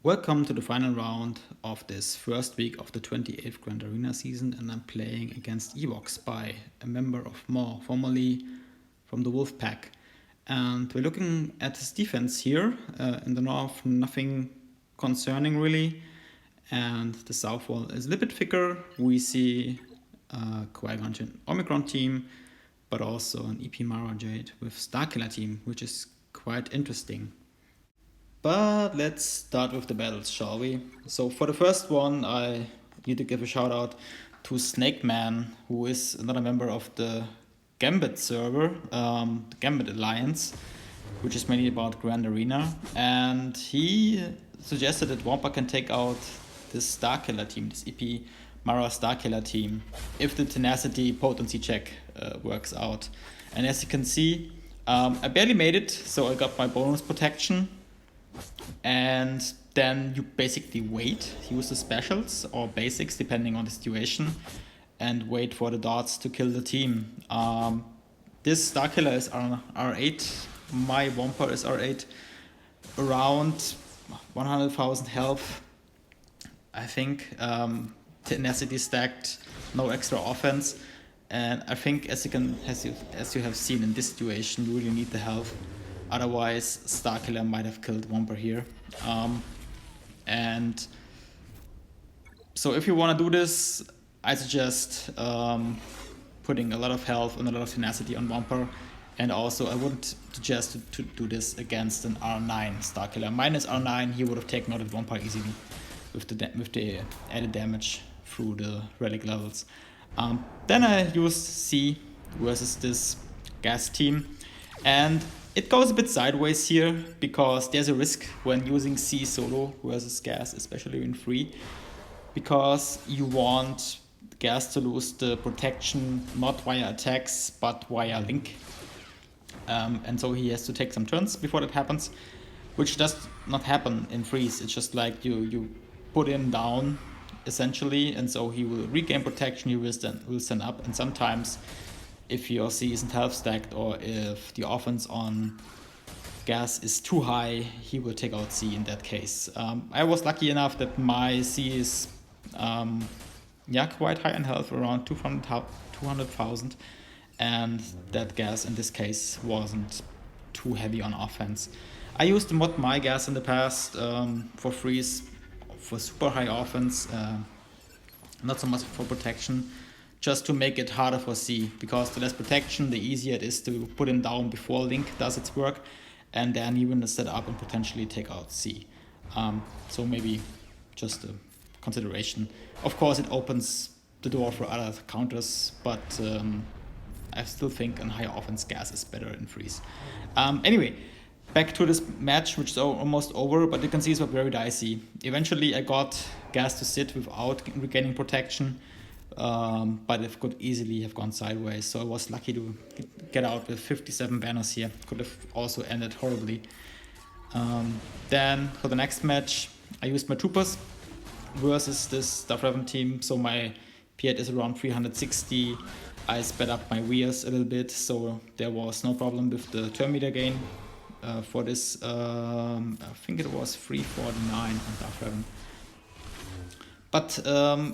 Welcome to the final round of this first week of the 28th Grand Arena season, and I'm playing against SWGOH by a member of MAW, formerly from the Wolf Pack. And we're looking at his defense here. In the north, nothing concerning really. And the south wall is a little bit thicker. We see Qui-Gon Jinn Omicron team, but also an EP Mara Jade with Starkiller team, which is quite interesting. But let's start with the battles, shall we? So for the first one, I need to give a shout out to Snake Man, who is another member of the Gambit server, the Gambit Alliance, which is mainly about Grand Arena. And he suggested that Wampa can take out this Starkiller team, this EP Mara Starkiller team, if the tenacity potency check works out. And as you can see, I barely made it, so I got my bonus protection. And then you basically wait, use the specials or basics depending on the situation, and wait for the dots to kill the team. This Starkiller is R8, my Wampa is R8, around 100,000 health, I think. Tenacity stacked, no extra offense, and I think as you have seen in this situation, you really need the health. Otherwise, Starkiller might have killed Wampa here. And so if you want to do this, I suggest putting a lot of health and a lot of tenacity on Wampa. And also, I wouldn't suggest to do this against an R9 Starkiller. Minus R9, he would have taken out Wampa easily with the added damage through the relic levels. Then I used C versus this GAC team. And it goes a bit sideways here because there's a risk when using C solo versus GAC, especially in free, because you want GAC to lose the protection not via attacks but via link. And so he has to take some turns before that happens, which does not happen in freeze. It's just like you put him down essentially, and so he will regain protection, he will stand up, and sometimes if your C isn't half stacked or if the offense on GAC is too high, he will take out C in that case. I was lucky enough that my C is quite high in health, around 200,000, and that GAC in this case wasn't too heavy on offense. I used to mod my GAC in the past for freeze, for super high offense, not so much for protection, just to make it harder for C, because the less protection, the easier it is to put him down before Link does its work, and then he will set up and potentially take out C. So maybe just a consideration. Of course, it opens the door for other counters, but I still think a higher offense GAC is better in freeze. Anyway, back to this match, which is almost over, but you can see it's very dicey. Eventually, I got GAC to sit without regaining protection. But it could easily have gone sideways, so I was lucky to get out with 57 banners here. Could have also ended horribly. Then for the next match, I used my troopers versus this Staff Revan team, so my P8 is around 360. I sped up my rears a little bit, so there was no problem with the turn meter gain. For this, I think it was 349 on Staff Revan. But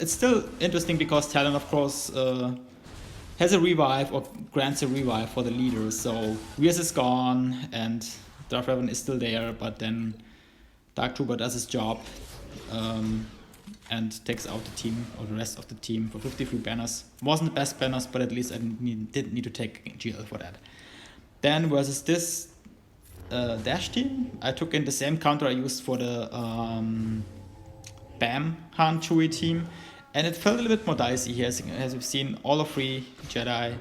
it's still interesting because Talon, of course, has a revive or grants a revive for the leader. So Rears is gone and Darth Revan is still there, but then Dark Trooper does his job and takes out the team or the rest of the team for 53 banners. Wasn't the best banners, but at least I didn't need to take GL for that. Then versus this Dash team, I took in the same counter I used for the Bam Han Chewie team, and it felt a little bit more dicey here. As you've seen, all of 3 Jedi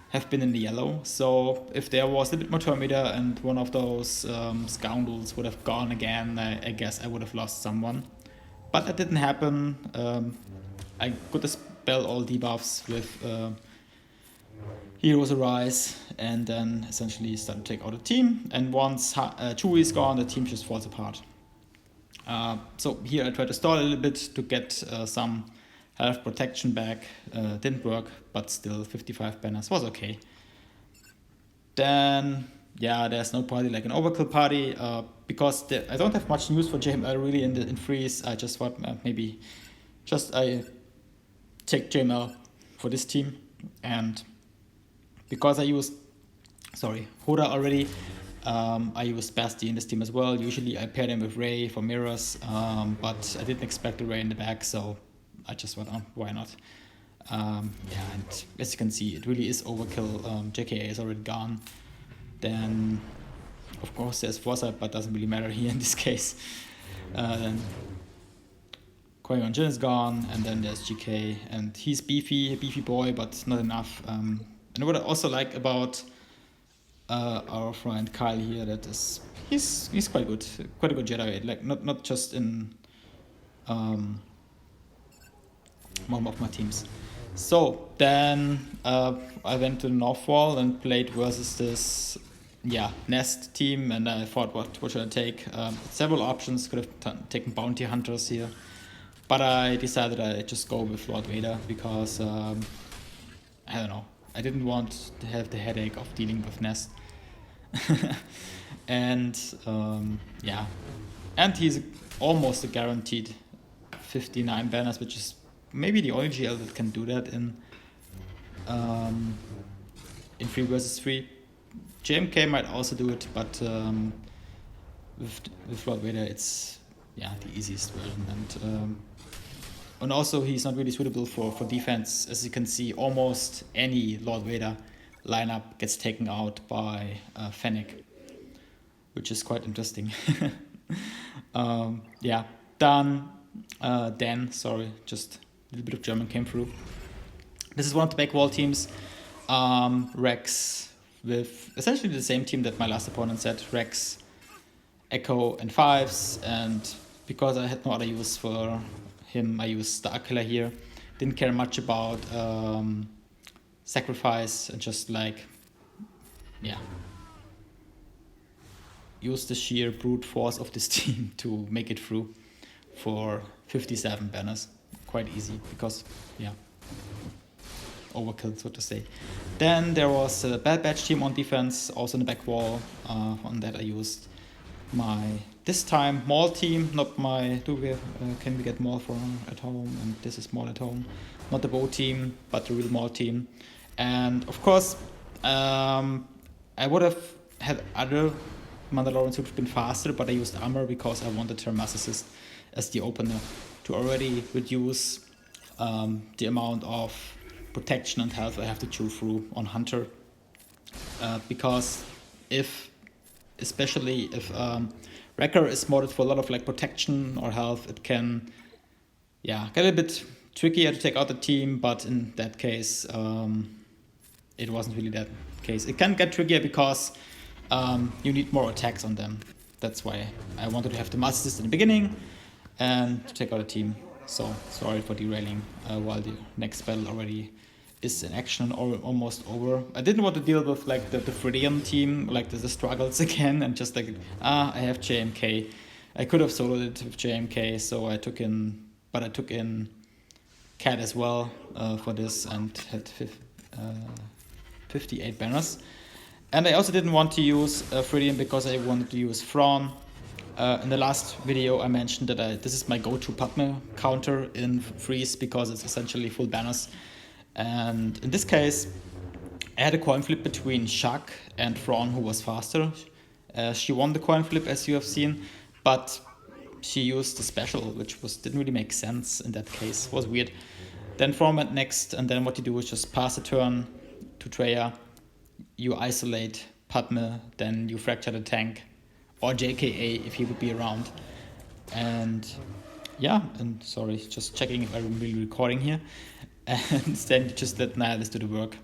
have been in the yellow, so if there was a little bit more turn meter and one of those scoundrels would have gone again, I guess I would have lost someone. But that didn't happen. I could dispel all debuffs with Heroes Arise, and then essentially start to take out a team, and once Chewie is gone, the team just falls apart. So here I tried to stall a little bit to get some health protection back. Didn't work, but still 55 banners was okay. Then yeah, there's no party like an overkill party, because I don't have much news for JML really in freeze. I just thought maybe just I take JML for this team, and because I used Hoda already, I used Basti in this team as well. Usually I pair them with Ray for mirrors, but I didn't expect the Ray in the back, so I just went on, why not? Yeah, and as you can see, it really is overkill. JKA is already gone. Then, of course, there's Foresight, but doesn't really matter here in this case. Then Qui-Gon Jinn is gone, and then there's GK, and he's beefy boy, but not enough. And what I also like about our friend Kyle here, that is he's quite good, quite a good Jedi, like not just in one of my teams. So then I went to the North Wall and played versus this Nest team, and I thought, what should I take? Several options, could have taken Bounty Hunters here, but I decided I just go with Lord Vader because I don't know, I didn't want to have the headache of dealing with Nest. And and he's almost a guaranteed 59 banners, which is maybe the only GL that can do that in 3 versus 3. JMK might also do it, but with Lord Vader it's the easiest version, and also he's not really suitable for defense. As you can see, almost any Lord Vader lineup gets taken out by Fennec, which is quite interesting. Dan, sorry, just a little bit of German came through. This is one of the back wall teams. Rex with essentially the same team that my last opponent said. Rex, Echo, and Fives. And because I had no other use for him, I used the Aquila here. Didn't care much about sacrifice, and just use the sheer brute force of this team to make it through for 57 banners. Quite easy because overkill, so to say. Then there was a Bad Batch team on defense, also in the back wall. On that I used my, this time, Maul team, not my, can we get Maul from at home, and this is Maul at home. Not the Bow team, but the real Maul team. And of course, I would have had other Mandalorians who would have been faster, but I used Armor because I wanted her Mass Assist as the opener to already reduce the amount of protection and health I have to chew through on Hunter. Because especially if Wrecker is modded for a lot of protection or health, it can get a bit trickier to take out the team, but in that case it wasn't really that case. It can get trickier because you need more attacks on them. That's why I wanted to have the Mass Assist in the beginning and to take out a team. So sorry for derailing while the next battle already is in action or almost over. I didn't want to deal with the Fridium team, the struggles again, and just I have JMK. I could have soloed it with JMK, so I took in Cat as well for this, and had 58 banners. And I also didn't want to use Fridium because I wanted to use Thrawn. In the last video I mentioned that this is my go-to Padme counter in Freeze because it's essentially full banners. And in this case, I had a coin flip between Shaq and Thrawn, who was faster. She won the coin flip, as you have seen, but she used the special, which didn't really make sense in that case. It was weird. Then Thrawn went next, and then what you do is just pass a turn to Traya. You isolate Padme, then you fracture the tank, or JKA if he would be around. And and sorry, just checking if I'm really recording here. And then you just let Nihilus do the work.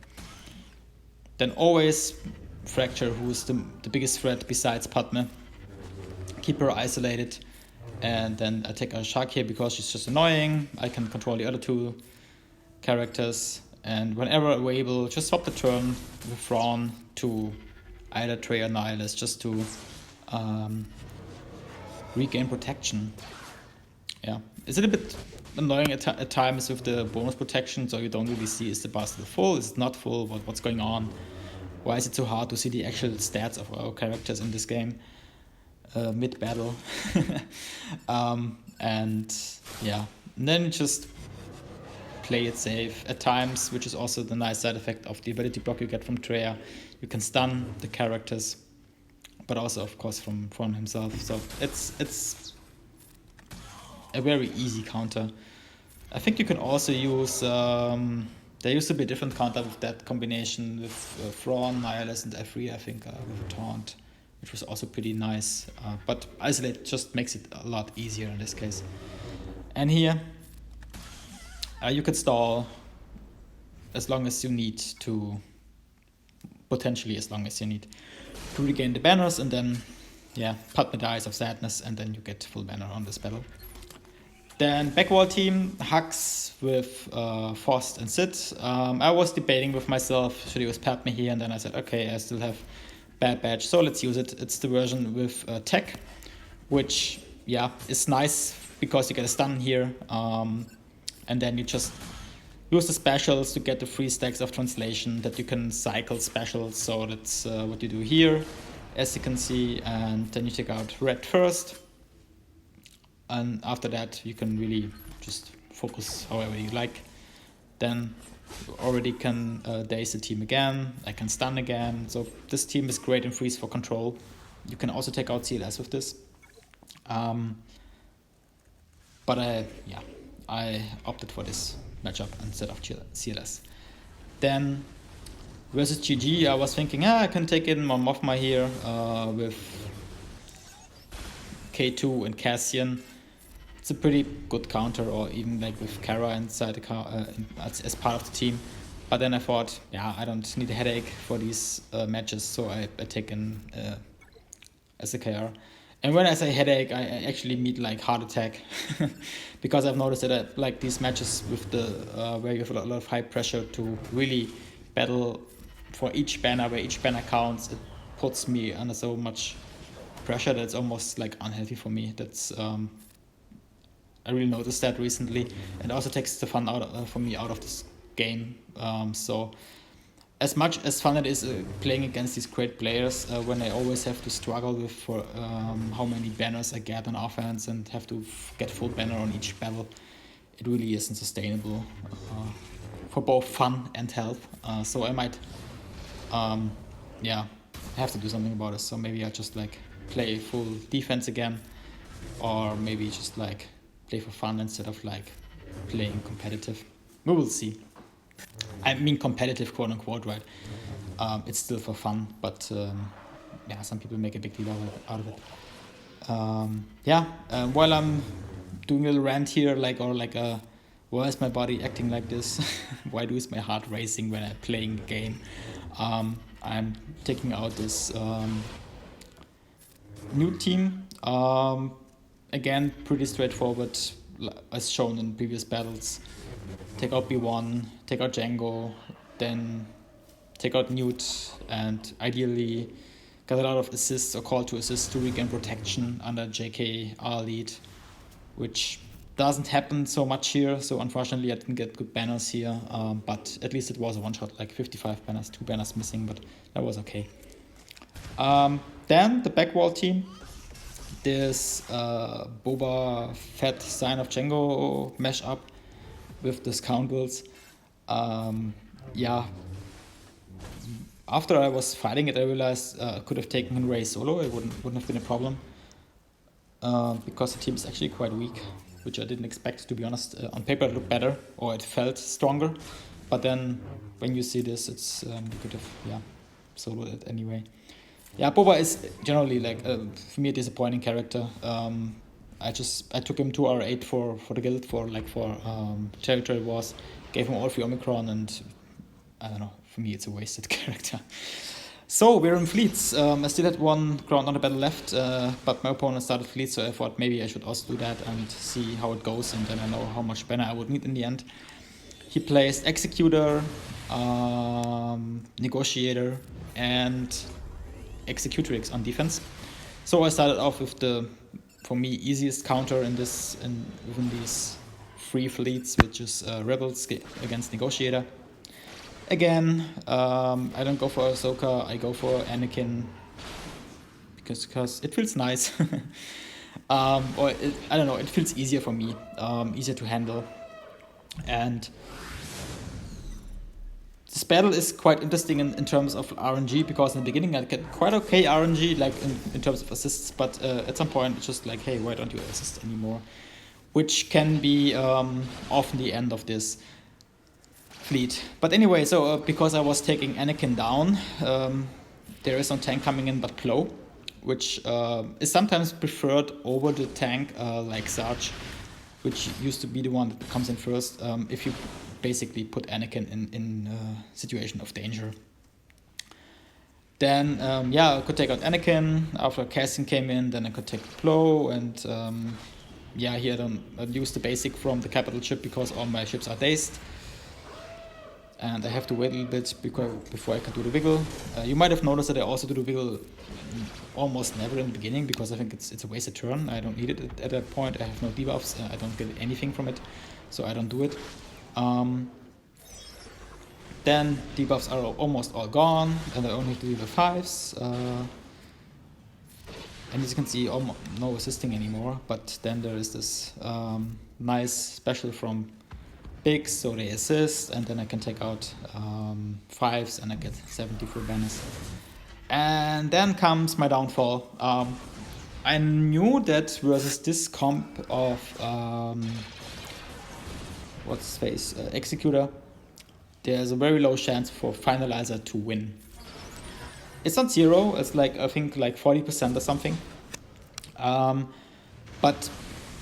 Then always fracture, who's the biggest threat besides Padme. Keep her isolated. And then I take a Shark here because she's just annoying. I can control the other two characters. And whenever available, just swap the turn with Thrawn to either Trey or Nihilus just to regain protection. Yeah, it's a little bit annoying at times with the bonus protection, so you don't really see is the bastard full, is it not full, what's going on. why is it so hard to see the actual stats of our characters in this game mid-battle. And yeah, and then just play it safe at times, which is also the nice side effect of the ability block you get from Treya. You can stun the characters, but also of course from Fron himself. So it's a very easy counter. I think you can also use there used to be a different counter with that combination with Fron, Nihilus, and F3, I think, with a taunt, which was also pretty nice. But Isolate just makes it a lot easier in this case. And here, you could stall as long as you need to, potentially as long as you need to regain the banners, and then, yeah, put the Dice of Sadness, and then you get full banner on this battle. Then backwall team, Hux with Faust and Sid. I was debating with myself, should I use Padme here? And then I said, okay, I still have Bad Batch, so let's use it. It's the version with tech, which, yeah, is nice because you get a stun here. And then you just use the specials to get the 3 stacks of translation that you can cycle specials. So that's what you do here, as you can see. And then you take out red first. And after that, you can really just focus however you like. Then you already can daze the team again. I can stun again. So this team is great in freeze for control. You can also take out CLS with this. But I opted for this matchup instead of CLS. Then versus GG, I was thinking, I can take in my Mothma here with K2 and Cassian. It's a pretty good counter, or even like with Kara inside the as part of the team. But then I thought, I don't need a headache for these matches, so I take in as a KR. And when I say headache, I actually mean like heart attack, because I've noticed that I like these matches with the where you have a lot of high pressure to really battle for each banner, where each banner counts. It puts me under so much pressure that it's almost like unhealthy for me. That's I really noticed that recently, and also takes the fun out for me out of this game. So as much as fun it is playing against these great players, when I always have to struggle with for how many banners I get on offense and have to get full banner on each battle, it really isn't sustainable for both fun and health. So I might have to do something about it. So maybe I just like play full defense again, or maybe just like play for fun instead of like playing competitive. We will see. I mean competitive, quote unquote, right? It's still for fun, but some people make a big deal out of it. While I'm doing a little rant here, why is my body acting like this? Why is my heart racing when I'm playing the game? I'm taking out this new team. Again, pretty straightforward, as shown in previous battles. Take out B1, take out Django, then take out Newt, and ideally get a lot of assists or call to assist to regain protection under JKR lead, which doesn't happen so much here. So unfortunately I didn't get good banners here, but at least it was a one-shot, like 55 banners, 2 banners missing, but that was okay. Then the backwall team. This Boba Fett Sign of Django mashup with the Scoundrels. After I was fighting it, I realized I could have taken Rey solo. It wouldn't have been a problem, because the team is actually quite weak, which I didn't expect, to be honest. On paper it looked better, or it felt stronger, but then when you see this, it's you could have soloed it anyway. Boba is generally for me a disappointing character. I took him to R8 for the guild for territory wars, gave him all 3 Omicron, and I don't know, for me it's a wasted character. So we're in fleets. I still had 1 ground on the battle left, but my opponent started fleets, so I thought maybe I should also do that and see how it goes, and then I know how much banner I would need in the end. He placed Executor, Negotiator, and Executrix on defense. So I started off with the, for me, easiest counter within these 3 fleets, which is Rebels against Negotiator. Again, I don't go for Ahsoka, I go for Anakin because it feels nice. Or I don't know, it feels easier for me, easier to handle. And this battle is quite interesting in terms of RNG, because in the beginning I get quite okay RNG, like in terms of assists, but at some point it's just like, hey, why don't you assist anymore? Which can be often the end of this fleet. But anyway, so because I was taking Anakin down, there is no tank coming in but Plo, which is sometimes preferred over the tank like Sarge, which used to be the one that comes in first if you basically put Anakin in a situation of danger. Then, I could take out Anakin. After Cassian came in, then I could take Plo, and here I don't use the basic from the capital ship because all my ships are dazed. And I have to wait a little bit before I can do the wiggle. You might have noticed that I also do the wiggle almost never in the beginning, because I think it's a wasted turn. I don't need it at that point. I have no debuffs. I don't get anything from it, so I don't do it. Then debuffs are almost all gone, and I only do the 5s. And as you can see, almost no assisting anymore. But then there is this nice special from Bigs, so they assist, and then I can take out 5s, and I get 70 for Venice. And then comes my downfall. I knew that versus this comp of Executor, there's a very low chance for Finalizer to win. It's not 0, it's like, I think like 40% or something. But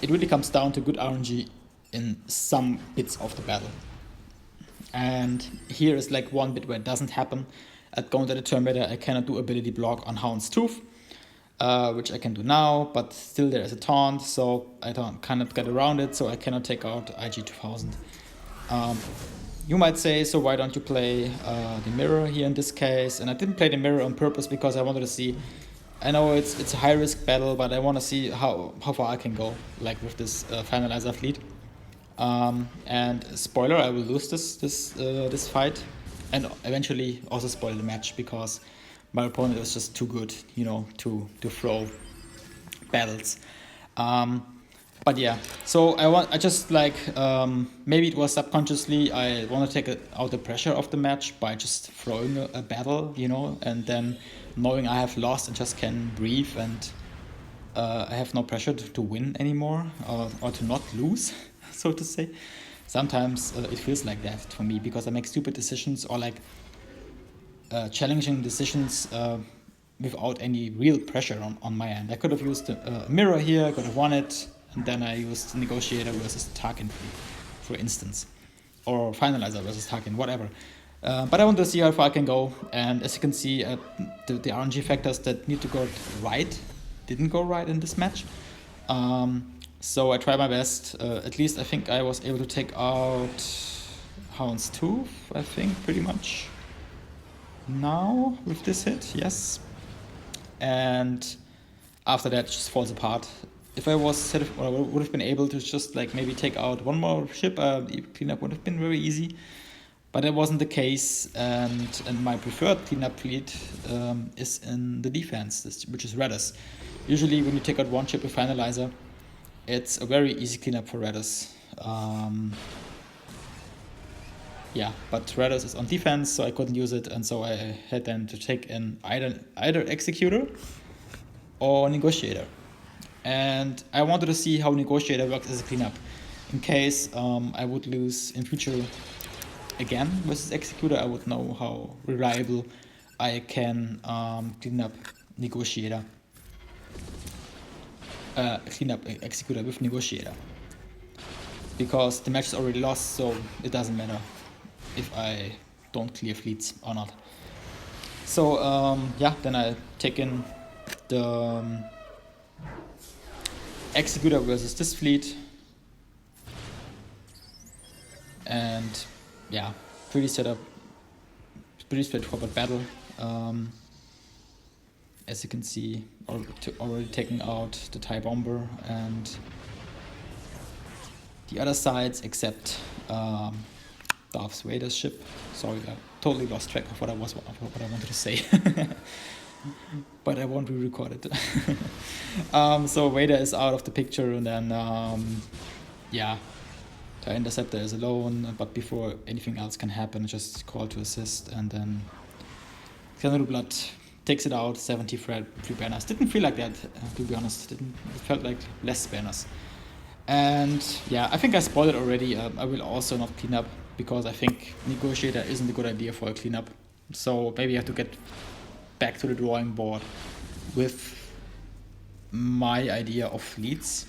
it really comes down to good RNG in some bits of the battle. And here is like one bit where it doesn't happen. At going to the Terminator, I cannot do ability block on Hound's Tooth, which I can do now, but still there is a taunt, so I cannot get around it, so I cannot take out IG 2000. You might say, so why don't you play the mirror here in this case? And I didn't play the mirror on purpose because I wanted to see, I know it's a high risk battle, but I want to see how far I can go, like with this Finalizer fleet. And spoiler, I will lose this fight, and eventually also spoil the match because my opponent was just too good, to throw battles. But yeah, so I just like, maybe it was subconsciously, I want to take out the pressure of the match by just throwing a battle, and then knowing I have lost and just can breathe, and I have no pressure to win anymore, or to not lose, so to say. Sometimes it feels like that for me because I make stupid decisions, or like challenging decisions without any real pressure on my end. I could have used a mirror here, I could have won it, and then I used Negotiator versus Tarkin, for instance, or Finalizer versus Tarkin, whatever. But I want to see how far I can go, and as you can see, the RNG factors that need to go right didn't go right in this match. So I tried my best. At least I think I was able to take out Hound's Tooth, I think, pretty much now with this hit, yes. And after that, it just falls apart. If I was would have been able to just like maybe take out one more ship, cleanup would have been very easy. But that wasn't the case, and my preferred cleanup fleet is in the defense, which is Raddus. Usually when you take out one ship with Finalizer, it's a very easy cleanup for Raddus. But Raddus is on defense, so I couldn't use it, and so I had then to take in either Executor or Negotiator. And I wanted to see how Negotiator works as a cleanup, in case I would lose in future again versus Executor. I would know how reliable I can clean up Negotiator. Clean up Executor with Negotiator. Because the match is already lost, so it doesn't matter if I don't clear fleets or not. So then I take in the Executor versus this fleet, and pretty straightforward battle. As you can see, already taking out the TIE Bomber and the other sides, except Darth Vader's ship. Sorry, I totally lost track of what I wanted to say. But I won't re-record it. So Vader is out of the picture, and then yeah, the interceptor is alone. But before anything else can happen, just call to assist, and then Canary Blood takes it out. 73 banners. Didn't feel like that, to be honest. It felt like less banners. And yeah, I think I spoiled it already. I will also not clean up, because I think Negotiator isn't a good idea for a cleanup. So maybe I have to get back to the drawing board with my idea of fleets.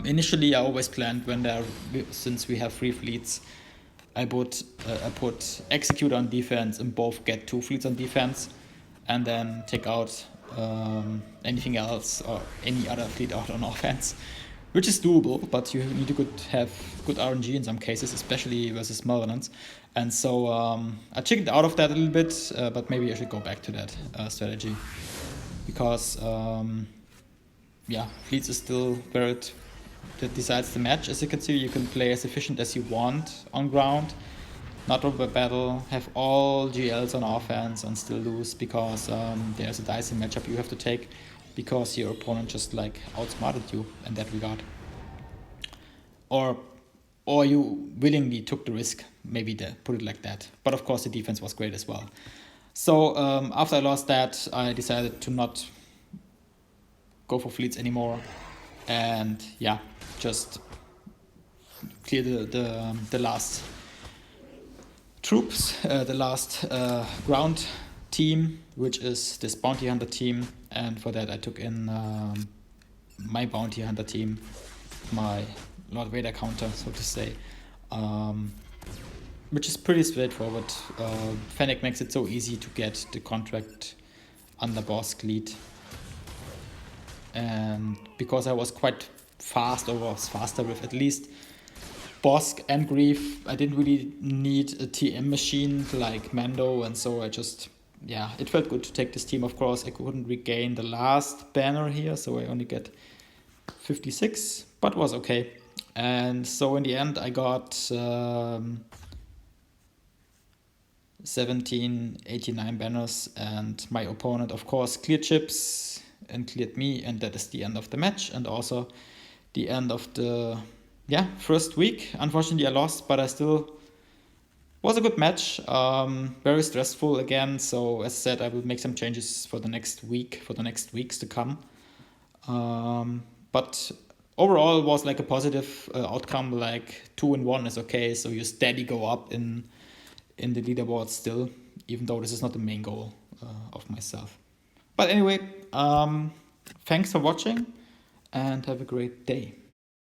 Initially, I always planned, since we have 3 fleets, I put Executor on defense and both get 2 fleets on defense, and then take out anything else or any other fleet out on offense, which is doable, but you need to have good RNG in some cases, especially versus Malevolence. And so I checked out of that a little bit, but maybe I should go back to that strategy, because yeah, fleets is still where it decides the match. As you can see, you can play as efficient as you want on ground, not over battle, have all GLs on offense and still lose, because there's a dicey matchup you have to take, because your opponent just like outsmarted you in that regard. Or you willingly took the risk, maybe put it like that. But of course the defense was great as well. So after I lost that, I decided to not go for fleets anymore, and yeah, just clear the last troops, the last ground team, which is this bounty hunter team. And for that I took in my bounty hunter team, my Lord Vader counter, so to say, which is pretty straightforward. Fennec makes it so easy to get the contract under Bosk lead, and because I was quite fast, or was faster with at least Bosk and Grief, I didn't really need a TM machine like Mando, and so I just, yeah, it felt good to take this team. Of course, I couldn't regain the last banner here, so I only get 56, but was okay. And so in the end, I got 1789 banners, and my opponent, of course, cleared chips and cleared me, and that is the end of the match, and also the end of the first week. Unfortunately, I lost, but I still was a good match. Very stressful again. So as I said, I will make some changes for the next week, for the next weeks to come. But overall, it was like a positive outcome. Like 2-1 is okay. So you steady go up in the leaderboard still, even though this is not the main goal of myself. But anyway, thanks for watching, and have a great day.